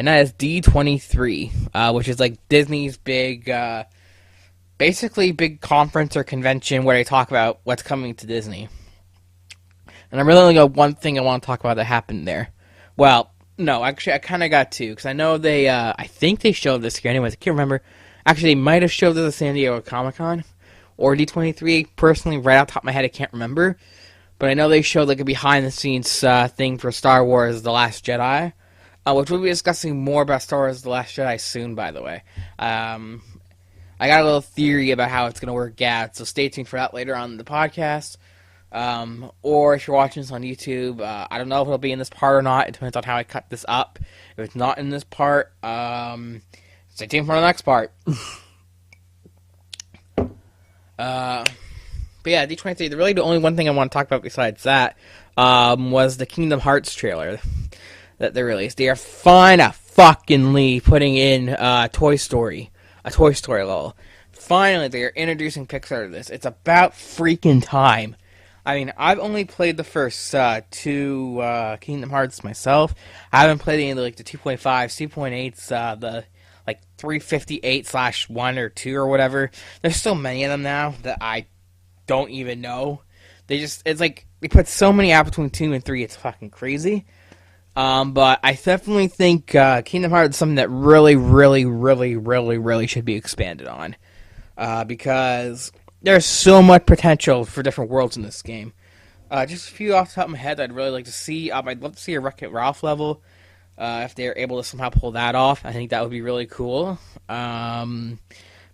and that is D23, which is like Disney's big, basically big conference or convention where they talk about what's coming to Disney. And I really only got one thing I want to talk about that happened there. Well, no, actually, I kind of got two, because I know they, I think they showed this here anyways, I can't remember. Actually, they might have showed this at San Diego Comic-Con, or D23, personally, right off the top of my head, I can't remember. But I know they showed like a behind-the-scenes thing for Star Wars The Last Jedi, which we'll be discussing more about Star Wars The Last Jedi soon, by the way. I got a little theory about how it's going to work out, so stay tuned for that later on in the podcast. Or if you're watching this on YouTube, I don't know if it'll be in this part or not. It depends on how I cut this up. If it's not in this part, stay tuned for the next part. But yeah, D23, really the only one thing I want to talk about besides that, was the Kingdom Hearts trailer that they released. They are fuckingly putting in Toy Story, a Toy Story level. Finally, they are introducing Pixar to this. It's about freaking time. I mean, I've only played the first two Kingdom Hearts myself. I haven't played any of the 2.5, 2.8s, the 358/1 or 2 or whatever. There's so many of them now that I don't even know. It's like they put so many out between 2 and 3. It's fucking crazy. But I definitely think Kingdom Hearts is something that really, really, really, really, really should be expanded on. Because there's so much potential for different worlds in this game. Just a few off the top of my head I'd really like to see. I'd love to see a Wreck-It Ralph level. If they're able to somehow pull that off, I think that would be really cool.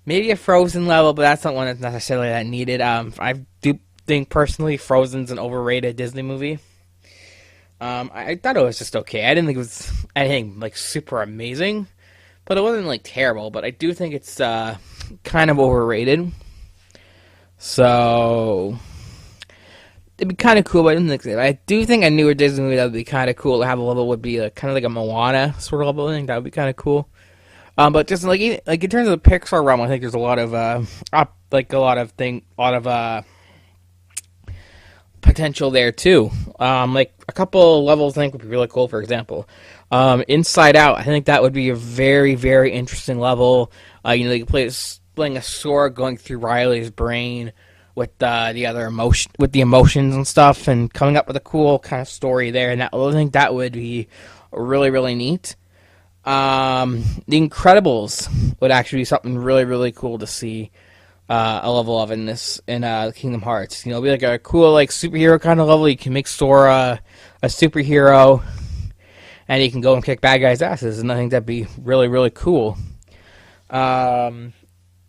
Maybe a Frozen level, but that's not one that's necessarily that needed. I do think, personally, Frozen's an overrated Disney movie. I thought it was just okay. I didn't think it was anything, super amazing. But it wasn't, terrible. But I do think it's kind of overrated. So it'd be kind of cool, but I do think a newer Disney movie that would be kind of cool to have a level would be kind of like a Moana sort of level. I think that would be kind of cool. But just in terms of the Pixar realm, I think there's a lot of potential there too. A couple levels I think would be really cool. For example, Inside Out. I think that would be a very, very interesting level. They could playing a sword going through Riley's brain with the emotions and stuff, and coming up with a cool kind of story there. And I think that would be really, really neat. The Incredibles would actually be something really, really cool to see a level of in Kingdom Hearts. Be like a cool superhero kind of level. You can make Sora a superhero, and you can go and kick bad guys' asses, and I think that'd be really, really cool.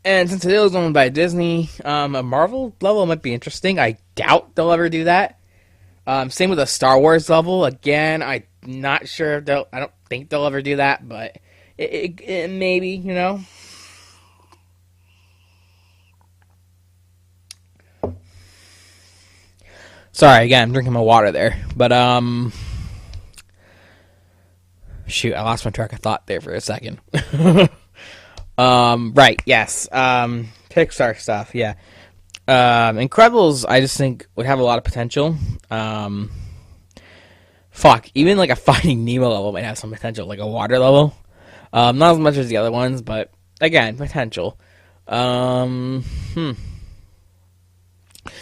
And since it is owned by Disney, a Marvel level might be interesting. I doubt they'll ever do that. Same with a Star Wars level. Again, I'm not sure if I don't think they'll ever do that, but it maybe, Sorry, again, I'm drinking my water there. But, shoot, I lost my track of thought there for a second. Right, yes. Pixar stuff, yeah. Incredibles, I just think, would have a lot of potential. Even a Finding Nemo level might have some potential, like a water level. Not as much as the other ones, but, again, potential.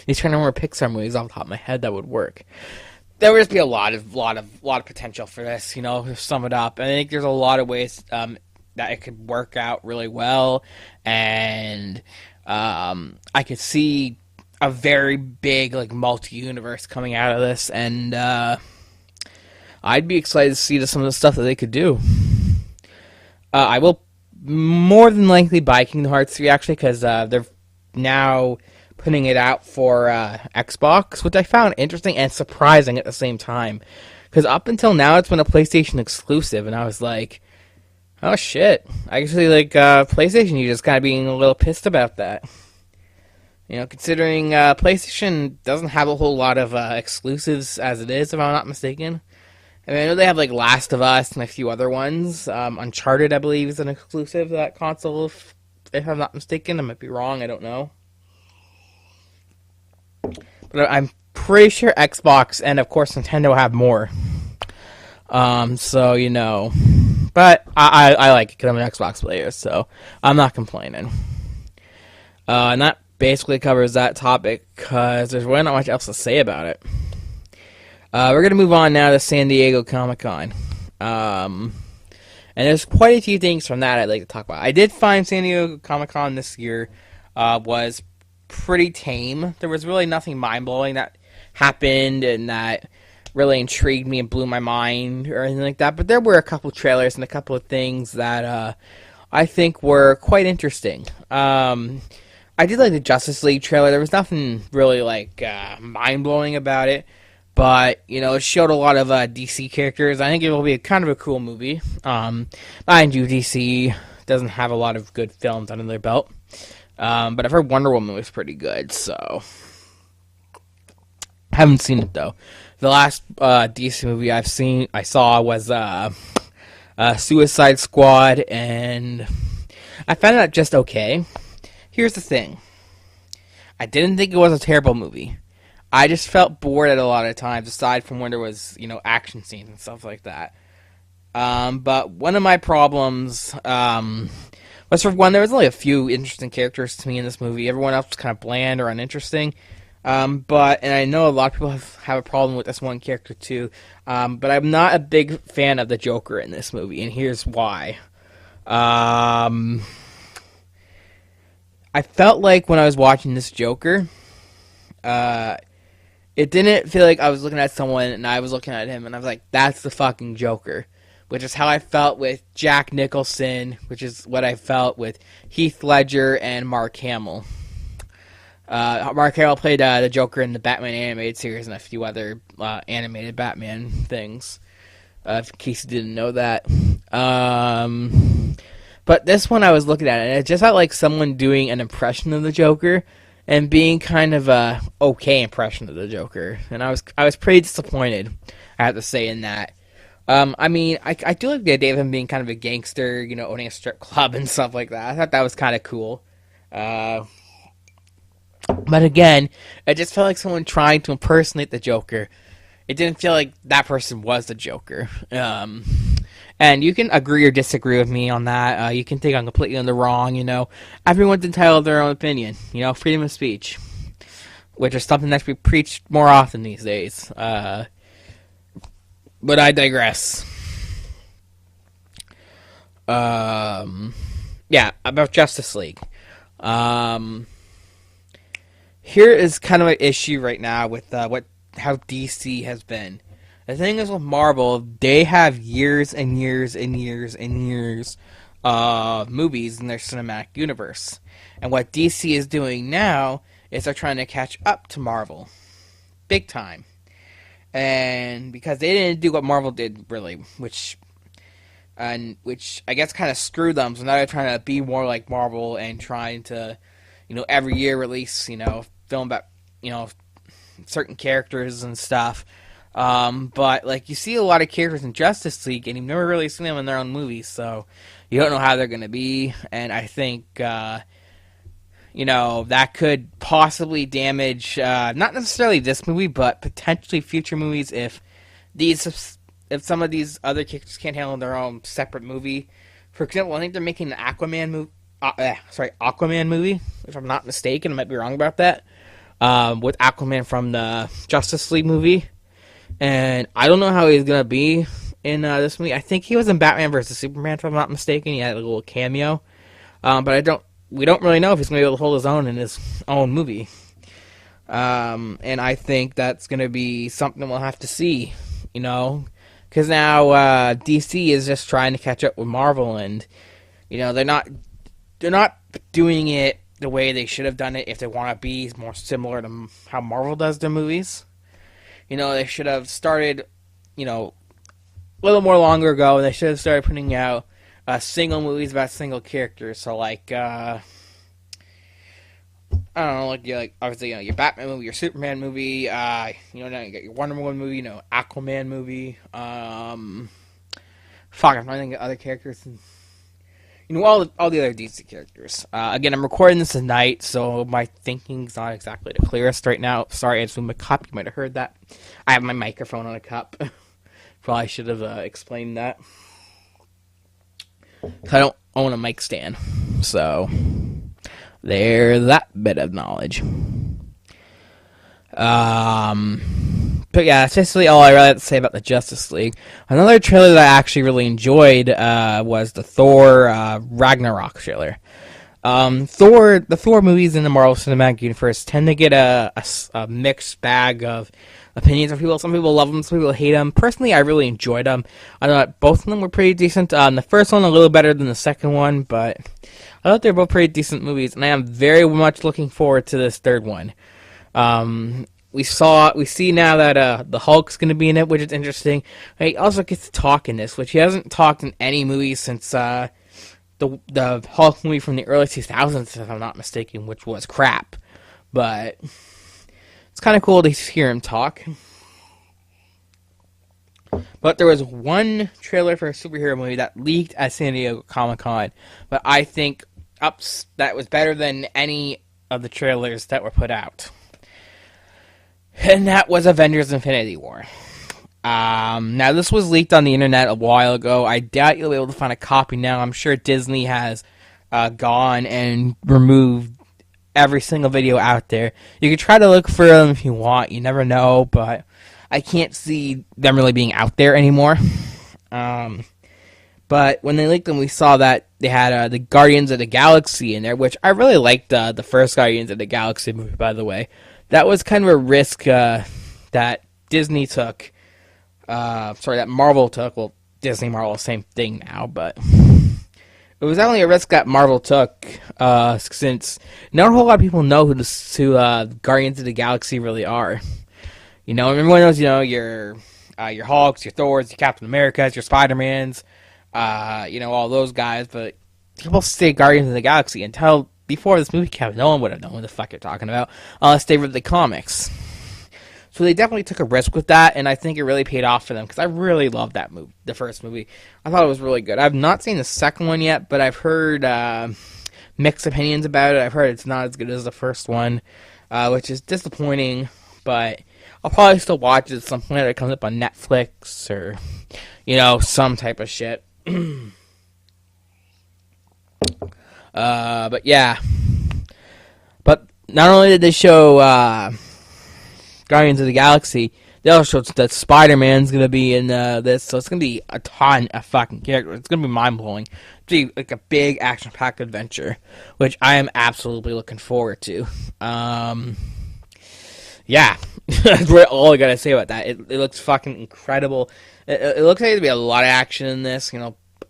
These trying to remember Pixar movies off the top of my head that would work. There would just be a lot of potential for this, to sum it up. And I think there's a lot of ways that it could work out really well, and I could see a very big multi-universe coming out of this, and I'd be excited to see some of the stuff that they could do. I will more than likely buy Kingdom Hearts 3 actually, because they're now putting it out for Xbox, which I found interesting and surprising at the same time, because up until now it's been a PlayStation exclusive, and I was like, oh shit, actually PlayStation, you just kind of being a little pissed about that. Considering PlayStation doesn't have a whole lot of exclusives as it is, if I'm not mistaken. I mean, I know they have Last of Us and a few other ones. Uncharted, I believe, is an exclusive to that console, if I'm not mistaken. I might be wrong, I don't know. But I'm pretty sure Xbox and, of course, Nintendo have more. So, But I like it because I'm an Xbox player, so I'm not complaining. And that basically covers that topic because there's really not much else to say about it. We're going to move on now to San Diego Comic-Con. And there's quite a few things from that I'd like to talk about. I did find San Diego Comic-Con this year was pretty tame. There was really nothing mind-blowing that happened and that really intrigued me and blew my mind or anything like that. But there were a couple trailers and a couple of things that I think were quite interesting. I did like the Justice League trailer. There was nothing really like mind-blowing about it. But, you know, it showed a lot of DC characters. I think it will be kind of a cool movie. Mind you, DC doesn't have a lot of good films under their belt. But I've heard Wonder Woman was pretty good, so... Haven't seen it, though. The last DC movie I saw was Suicide Squad, and I found it just okay. Here's the thing. I didn't think it was a terrible movie. I just felt bored at a lot of times, aside from when there was, you know, action scenes and stuff like that. But one of my problems was, for one, there was only a few interesting characters to me in this movie. Everyone else was kind of bland or uninteresting. And I know a lot of people have a problem with this one character too. But I'm not a big fan of the Joker in this movie, and here's why. I felt like when I was watching this Joker, it didn't feel like I was looking at someone and I was looking at him and I was like, that's the fucking Joker. Which is how I felt with Jack Nicholson, which is what I felt with Heath Ledger and Mark Hamill. Mark Hamill played the Joker in the Batman animated series and a few other animated Batman things. In case you didn't know that. But this one I was looking at it, and it just felt like someone doing an impression of the Joker and being kind of a okay impression of the Joker. And I was pretty disappointed, I have to say, in that. I mean, I do like the idea of him being kind of a gangster, you know, owning a strip club and stuff like that. I thought that was kind of cool. But again, it just felt like someone trying to impersonate the Joker. It didn't feel like that person was the Joker. And you can agree or disagree with me on that. You can think I'm completely in the wrong, you know. Everyone's entitled to their own opinion, you know, freedom of speech. Which is something that should be preached more often these days. But I digress. Yeah, about Justice League. Here is kind of an issue right now with how DC has been. The thing is with Marvel, they have years and years and years and years of movies in their cinematic universe. And what DC is doing now is they're trying to catch up to Marvel. Big time. And because they didn't do what Marvel did, really, which I guess kind of screwed them. So now they're trying to be more like Marvel and trying to, you know, every year release, you know, film about, you know, certain characters and stuff. But, like, you see a lot of characters in Justice League, and you've never really seen them in their own movies, so you don't know how they're going to be, and I think, you know, that could possibly damage, not necessarily this movie, but potentially future movies if some of these other characters can't handle their own separate movie. For example, I think they're making an Aquaman movie, if I'm not mistaken. I might be wrong about that, with Aquaman from the Justice League movie. And I don't know how he's going to be in this movie. I think he was in Batman vs. Superman, if I'm not mistaken. He had a little cameo. But we don't really know if he's going to be able to hold his own in his own movie. And I think that's going to be something we'll have to see, you know. Because now DC is just trying to catch up with Marvel. And, you know, they're not doing it the way they should have done it if they want to be more similar to how Marvel does their movies. You know, they should have started, you know, a little more longer ago. They should have started putting out single movies about single characters. So, like, I don't know, like obviously, you know, your Batman movie, your Superman movie, you know, now you got your Wonder Woman movie, you know, Aquaman movie. I'm trying to think of other characters. You know, all the other DC characters. Again, I'm recording this tonight, so my thinking's not exactly the clearest right now. Sorry, I just moved my cup. You might have heard that. I have my microphone on a cup. Probably should have explained that. I don't own a mic stand. So, there's that bit of knowledge. But yeah, that's basically all I really have to say about the Justice League. Another trailer that I actually really enjoyed was the Thor Ragnarok trailer. The Thor movies in the Marvel Cinematic Universe tend to get a mixed bag of opinions from people. Some people love them, some people hate them. Personally, I really enjoyed them. I thought both of them were pretty decent. The first one a little better than the second one, but I thought they were both pretty decent movies, and I am very much looking forward to this third one. We see now that the Hulk's going to be in it, which is interesting. He also gets to talk in this, which he hasn't talked in any movie since the Hulk movie from the early 2000s, if I'm not mistaken, which was crap. But it's kind of cool to hear him talk. But there was one trailer for a superhero movie that leaked at San Diego Comic-Con, but I think that was better than any of the trailers that were put out. And that was Avengers Infinity War. Now, this was leaked on the internet a while ago. I doubt you'll be able to find a copy now. I'm sure Disney has gone and removed every single video out there. You can try to look for them if you want. You never know, but I can't see them really being out there anymore. But when they leaked them, we saw that they had the Guardians of the Galaxy in there, which I really liked the first Guardians of the Galaxy movie, by the way. That was kind of a risk that Disney took. That Marvel took. Well, Disney, Marvel, same thing now, but it was only a risk that Marvel took, since not a whole lot of people know who Guardians of the Galaxy really are. You know, everyone knows, your Hulks, your Thors, your Captain Americas, your Spider-Mans, all those guys, but people say Guardians of the Galaxy until before this movie came out, no one would have known what the fuck you're talking about, unless they read the comics. So they definitely took a risk with that, and I think it really paid off for them, because I really loved that movie, the first movie. I thought it was really good. I've not seen the second one yet, but I've heard mixed opinions about it. I've heard it's not as good as the first one, which is disappointing, but I'll probably still watch it at some point. It comes up on Netflix or, some type of shit. But yeah. But not only did they show Guardians of the Galaxy, they also showed that Spider-Man's going to be in this, so it's going to be a ton of fucking characters. It's going to be mind-blowing. It's going to be like a big action-packed adventure, which I am absolutely looking forward to. Yeah, that's really all I got to say about that. It looks fucking incredible. It looks like there's going to be a lot of action in this,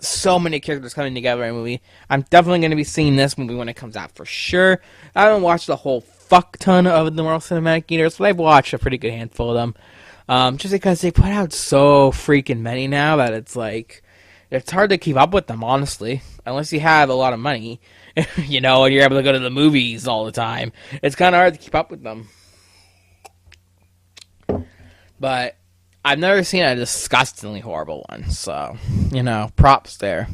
so many characters coming together in a movie. I'm definitely going to be seeing this movie when it comes out for sure. I haven't watched the whole fuck ton of the Marvel Cinematic Universe, but I've watched a pretty good handful of them. Just because they put out so freaking many now that it's like, it's hard to keep up with them, honestly. Unless you have a lot of money, and you're able to go to the movies all the time. It's kind of hard to keep up with them. But I've never seen a disgustingly horrible one, so, props there.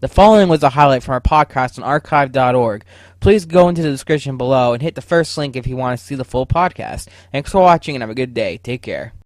The following was a highlight from our podcast on archive.org. Please go into the description below and hit the first link if you want to see the full podcast. Thanks for watching and have a good day. Take care.